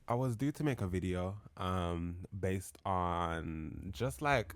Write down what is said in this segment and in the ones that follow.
I was due to make a video based on just like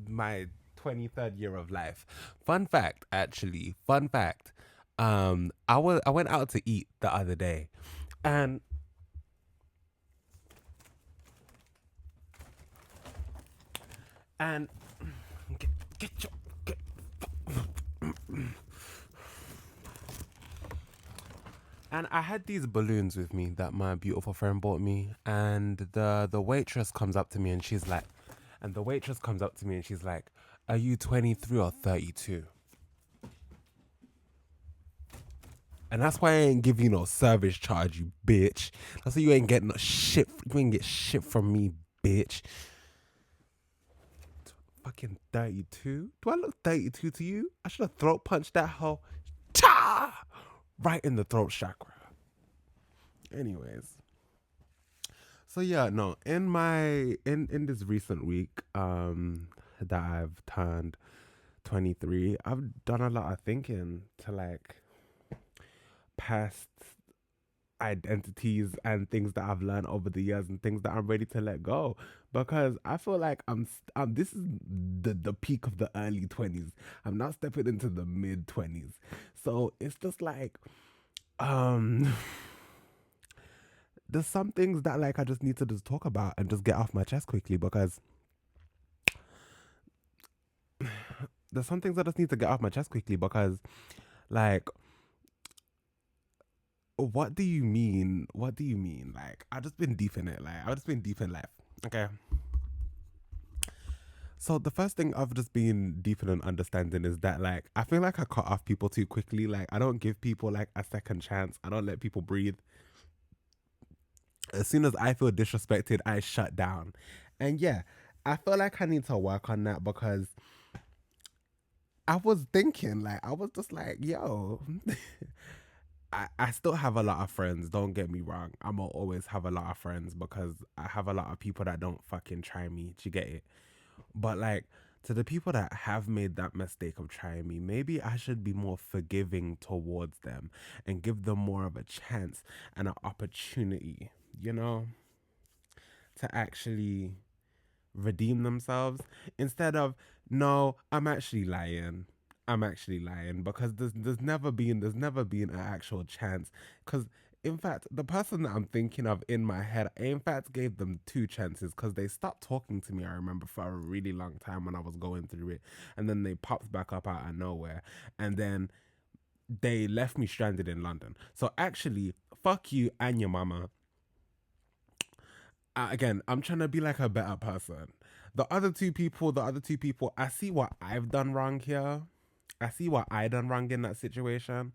my 23rd year of life. Fun fact, actually, fun fact. I went out to eat the other day, and and get, get your get, and I had these balloons with me that my beautiful friend bought me, and the waitress comes up to me and she's like, "Are you 23 or 32?" And that's why I ain't give you no service charge, you bitch. That's why you ain't getting no shit. You ain't get shit from me, bitch. Fucking 32? Do I look 32 to you? I should have throat punched that hoe. Cha! Right in the throat chakra. Anyways. So yeah, no, in this recent week, that I've turned 23, I've done a lot of thinking to like past identities and things that I've learned over the years and things that I'm ready to let go, because I feel like this is the peak of the early 20s. I'm not stepping into the mid 20s. So it's just like um there's some things that like I just need to just talk about and just get off my chest quickly, because there's some things I just need to get off my chest quickly because like what do you mean? What do you mean? Like I've just been deep in it. Like I've just been deep in life. Okay. So the first thing I've just been deep in an understanding is that like I feel like I cut off people too quickly. Like I don't give people like a second chance. I don't let people breathe. As soon as I feel disrespected, I shut down. And yeah, I feel like I need to work on that because I was thinking, like, I was just like, yo, I still have a lot of friends. Don't get me wrong. I'm gonna always have a lot of friends because I have a lot of people that don't fucking try me. Do you get it? But like to the people that have made that mistake of trying me, maybe I should be more forgiving towards them and give them more of a chance and an opportunity, you know, to actually redeem themselves instead of no, I'm actually lying. I'm actually lying because there's never been an actual chance because in fact the person that I'm thinking of in my head I in fact gave them two chances because they stopped talking to me. I remember for a really long time when I was going through it, and then they popped back up out of nowhere, and then they left me stranded in London. So actually, fuck you and your mama. Again, I'm trying to be like a better person. The other two people, I see what I've done wrong here. I see what I done wrong in that situation,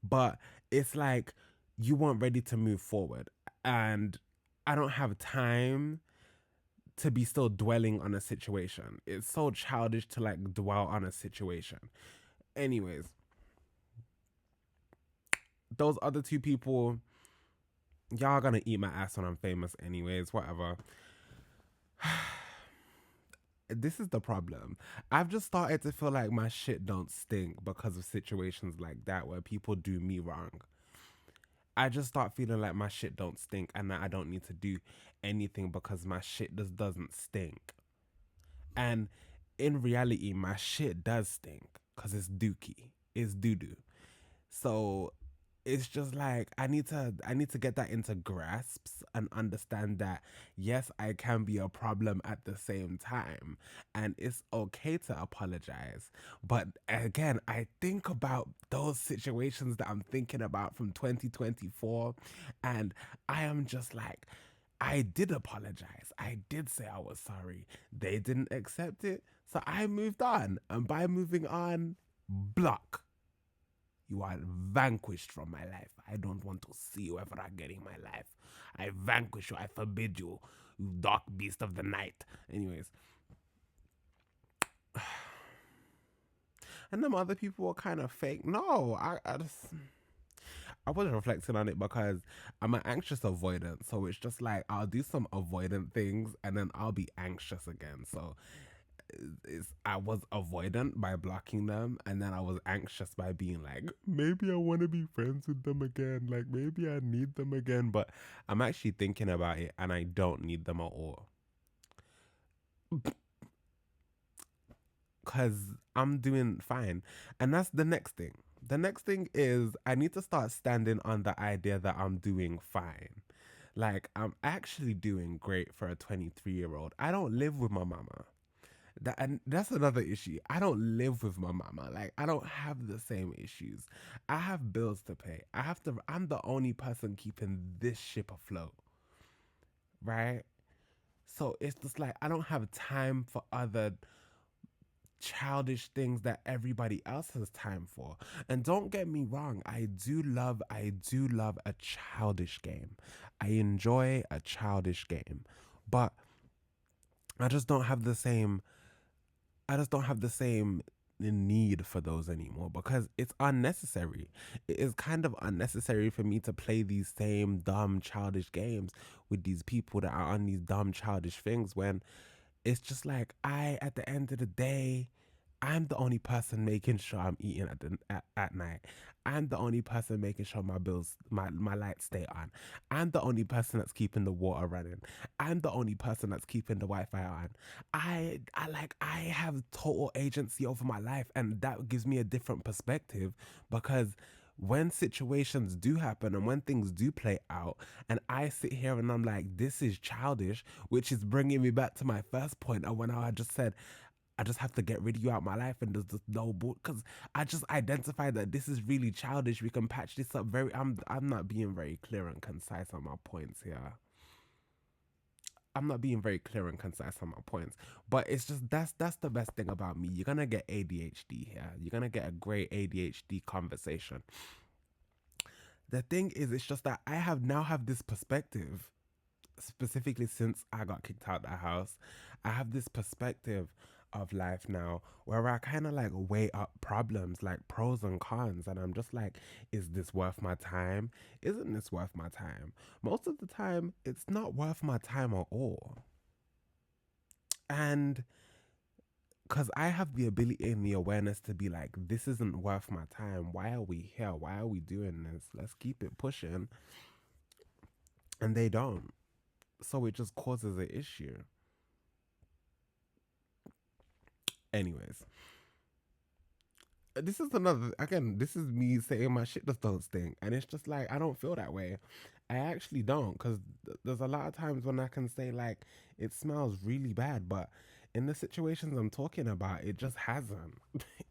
but it's like you weren't ready to move forward, and I don't have time to be still dwelling on a situation. It's so childish to like dwell on a situation. Anyways, those other two people, y'all gonna eat my ass when I'm famous. Anyways, whatever. This is the problem. I've just started to feel like my shit don't stink because of situations like that where people do me wrong. I just start feeling like my shit don't stink and that I don't need to do anything because my shit just doesn't stink. And in reality, my shit does stink because it's dookie. It's doo doo. So it's just like I need to get that into grasps and understand that yes, I can be a problem at the same time, and it's okay to apologize. But again, I think about those situations that I'm thinking about from 2024, and I am just like, I did apologize. I did say I was sorry. They didn't accept it, so I moved on, and by moving on, block. You are vanquished from my life. I don't want to see you ever again in my life. I vanquish you. I forbid you, you dark beast of the night. Anyways, and them other people were kind of fake. No, I was reflecting on it because I'm an anxious avoidant. So it's just like I'll do some avoidant things and then I'll be anxious again. So is I was avoidant by blocking them, and then I was anxious by being like, maybe I want to be friends with them again. Like maybe I need them again, but I'm actually thinking about it, and I don't need them at all. Because I'm doing fine. And that's the next thing. The next thing is I need to start standing on the idea that I'm doing fine. Like, I'm actually doing great for a 23-year-old. I don't live with my mama. And that's another issue. I don't live with my mama. Like, I don't have the same issues. I have bills to pay. I'm the only person keeping this ship afloat. Right? So it's just like I don't have time for other childish things that everybody else has time for. And don't get me wrong, I do love a childish game. I enjoy a childish game. But I just don't have the same I just don't have the same need for those anymore because it's unnecessary. It is kind of unnecessary for me to play these same dumb childish games with these people that are on these dumb childish things when it's just like at the end of the day, I'm the only person making sure I'm eating at night. I'm the only person making sure my lights stay on. I'm the only person that's keeping the water running. I'm the only person that's keeping the Wi-Fi on. I have total agency over my life, and that gives me a different perspective because when situations do happen and when things do play out, and I sit here and I'm like, this is childish, which is bringing me back to my first point of when I just said, I just have to get rid of you out of my life, and there's just no because I just identified that this is really childish. We can patch this up very. I'm not being very clear and concise on my points here. I'm not being very clear and concise on my points, but it's just that's the best thing about me. You're gonna get ADHD here. You're gonna get a great ADHD conversation. The thing is, it's just that I have now have this perspective, specifically since I got kicked out of the house. I have this perspective of life now where I kind of like weigh up problems like pros and cons, and I'm just like, is this worth my time? Isn't this worth my time? Most of the time, it's not worth my time at all. And because I have the ability and the awareness to be like, this isn't worth my time. Why are we here? Why are we doing this? Let's keep it pushing. And they don't. So it just causes an issue. Anyways, this is another, again, this is me saying my shit just don't stink. And it's just like, I don't feel that way. I actually don't. Because there's a lot of times when I can say, like, it smells really bad. But in the situations I'm talking about, it just hasn't.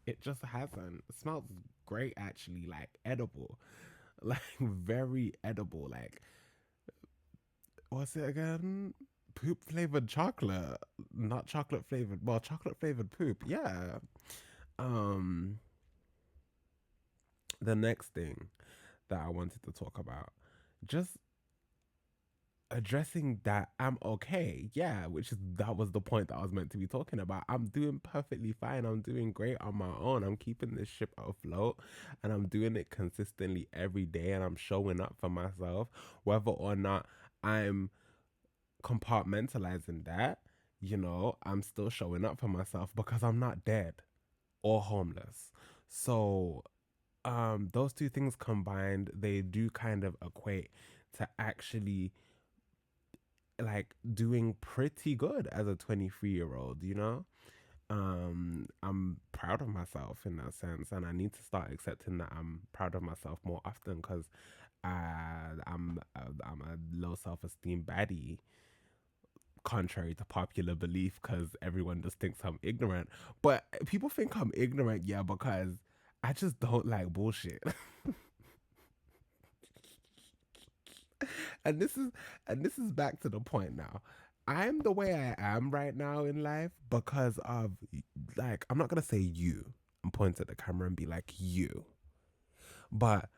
It just hasn't. It smells great, actually. Like, edible. Like, very edible. Like, what's it again? Poop flavored chocolate, not chocolate flavored. Well, chocolate flavored poop. Yeah. Um, the next thing that I wanted to talk about, just addressing that I'm okay. Yeah, which is that was the point that I was meant to be talking about. I'm doing perfectly fine. I'm doing great on my own. I'm keeping this ship afloat and I'm doing it consistently every day and I'm showing up for myself, whether or not I'm compartmentalizing that, I'm still showing up for myself because I'm not dead or homeless. So, those two things combined, they do kind of equate to actually like doing pretty good as a 23-year-old, you know? I'm proud of myself in that sense, and I need to start accepting that I'm proud of myself more often because I'm a low self-esteem baddie, contrary to popular belief, because everyone just thinks I'm ignorant. But people think I'm ignorant, yeah, because I just don't like bullshit. and this is and this is back to the point now. I'm the way I am right now in life because of, like, I'm not gonna say you and point at the camera and be like you, but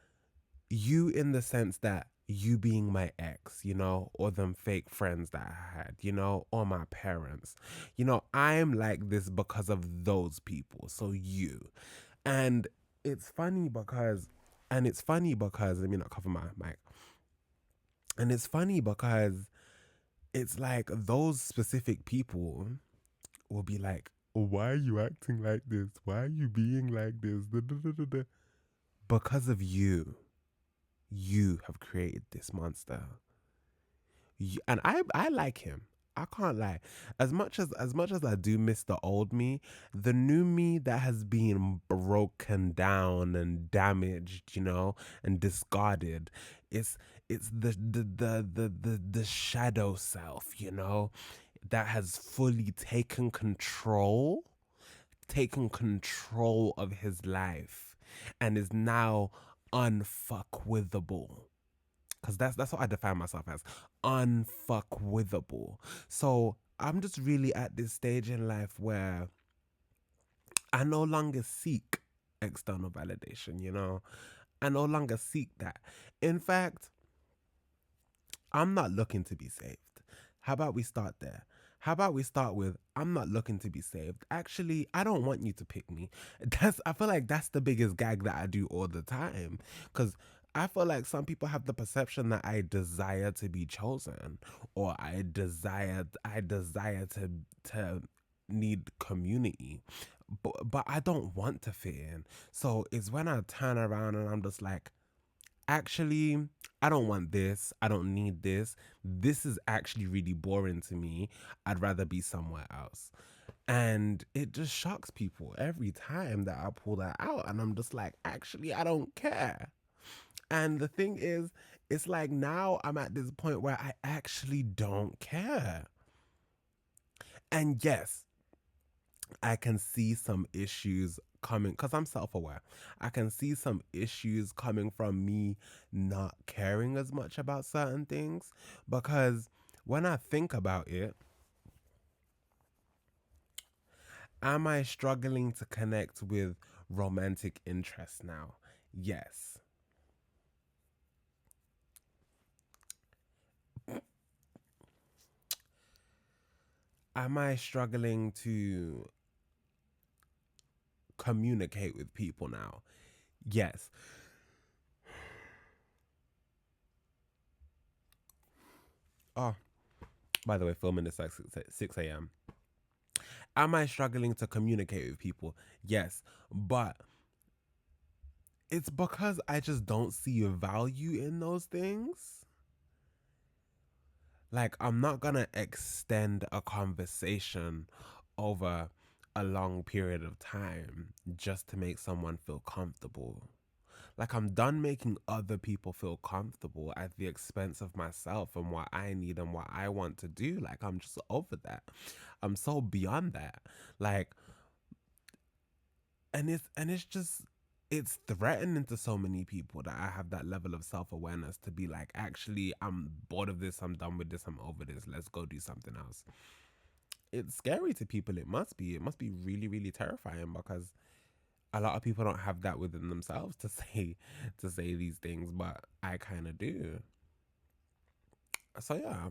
you in the sense that you being my ex, or them fake friends that I had, or my parents. I'm like this because of those people. So you. And it's funny because let me not cover my mic. And it's funny because it's like those specific people will be like, Why are you acting like this? Why are you being like this? Da, da, da, da, da. Because of you. You have created this monster. And I like him. I can't lie. As much as I do miss the old me, the new me that has been broken down and damaged, and discarded, it's it's the shadow self, that has fully taken control of his life and is now unfuckwithable. Because that's what I define myself as, unfuckwithable. So I'm just really at this stage in life where I no longer seek external validation, I no longer seek that. In fact, I'm not looking to be saved. How about we start there? How about we start with, I'm not looking to be saved. Actually, I don't want you to pick me. I feel like that's the biggest gag that I do all the time. Cause I feel like some people have the perception that I desire to be chosen, or I desire to need community. But I don't want to fit in. So it's when I turn around and I'm just like, actually, I don't want this. I don't need this. This is actually really boring to me. I'd rather be somewhere else. And it just shocks people every time that I pull that out. And I'm just like, actually, I don't care. And the thing is, it's like now I'm at this point where I actually don't care. And yes, I can see some issues coming because I'm self aware. I can see some issues coming from me not caring as much about certain things because when I think about it, am I struggling to connect with romantic interests now? Yes. Am I struggling to communicate with people now? Yes. Oh, by the way, filming this like 6 a.m. Am I struggling to communicate with people? Yes. But it's because I just don't see value in those things. Like, I'm not gonna extend a conversation over a long period of time just to make someone feel comfortable. Like, I'm done making other people feel comfortable at the expense of myself and what I need and what I want to do. Like, I'm just over that. I'm so beyond that. Like, and it's just, it's threatening to so many people that I have that level of self-awareness to be like, actually, I'm bored of this, I'm done with this, I'm over this, let's go do something else. It's scary to people. It must be really, really terrifying because a lot of people don't have that within themselves to say these things, but I kind of do. So yeah,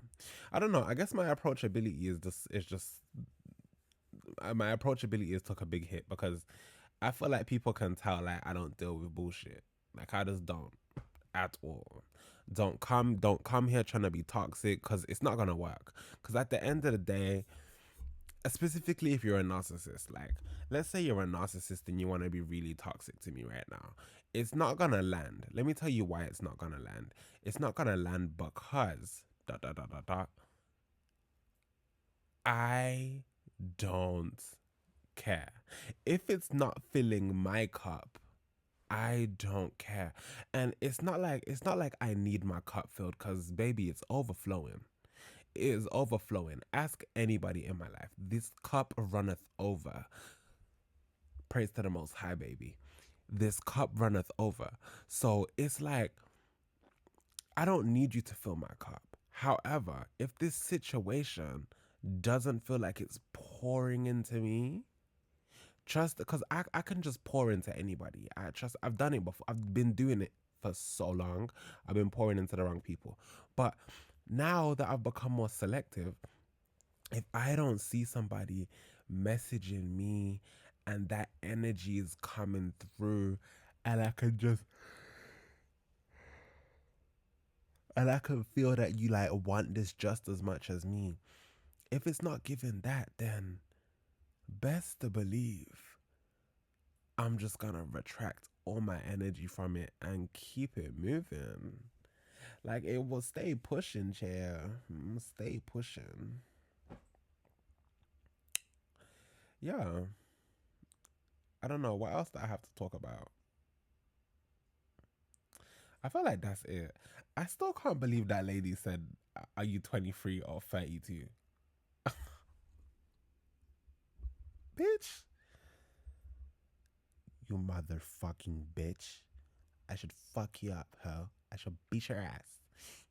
I don't know, I guess my approachability is took a big hit because I feel like people can tell like I don't deal with bullshit. Like I just don't at all. Don't come here trying to be toxic because it's not gonna work. Because at the end of the day, specifically if you're a narcissist, like let's say you're a narcissist and you want to be really toxic to me right now, it's not gonna land. Let me tell you why it's not gonna land. It's not gonna land because dot dot dot dot dot. I don't care. If it's not filling my cup, I don't care. And it's not like I need my cup filled cuz baby it's overflowing. It is overflowing. Ask anybody in my life. This cup runneth over. Praise to the most high, baby. This cup runneth over. So it's like I don't need you to fill my cup. However, if this situation doesn't feel like it's pouring into me, trust, because I can just pour into anybody. I've done it before. I've been doing it for so long. I've been pouring into the wrong people. But now that I've become more selective, if I don't see somebody messaging me and that energy is coming through and I can feel that you like want this just as much as me. If it's not giving that, then best to believe I'm just gonna retract all my energy from it and keep it moving. Like it will stay pushing, chair. Stay pushing. Yeah. I don't know. What else do I have to talk about? I feel like that's it. I still can't believe that lady said, "Are you 23 or 32?" Bitch. You motherfucking bitch. I should fuck you up, ho. I should beat your ass.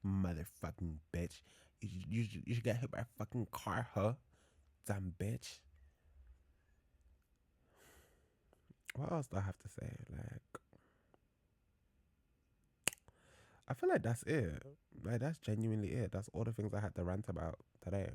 Motherfucking bitch. You should get hit by a fucking car, huh? Damn bitch. What else do I have to say? Like, I feel like that's it. Like, that's genuinely it. That's all the things I had to rant about today.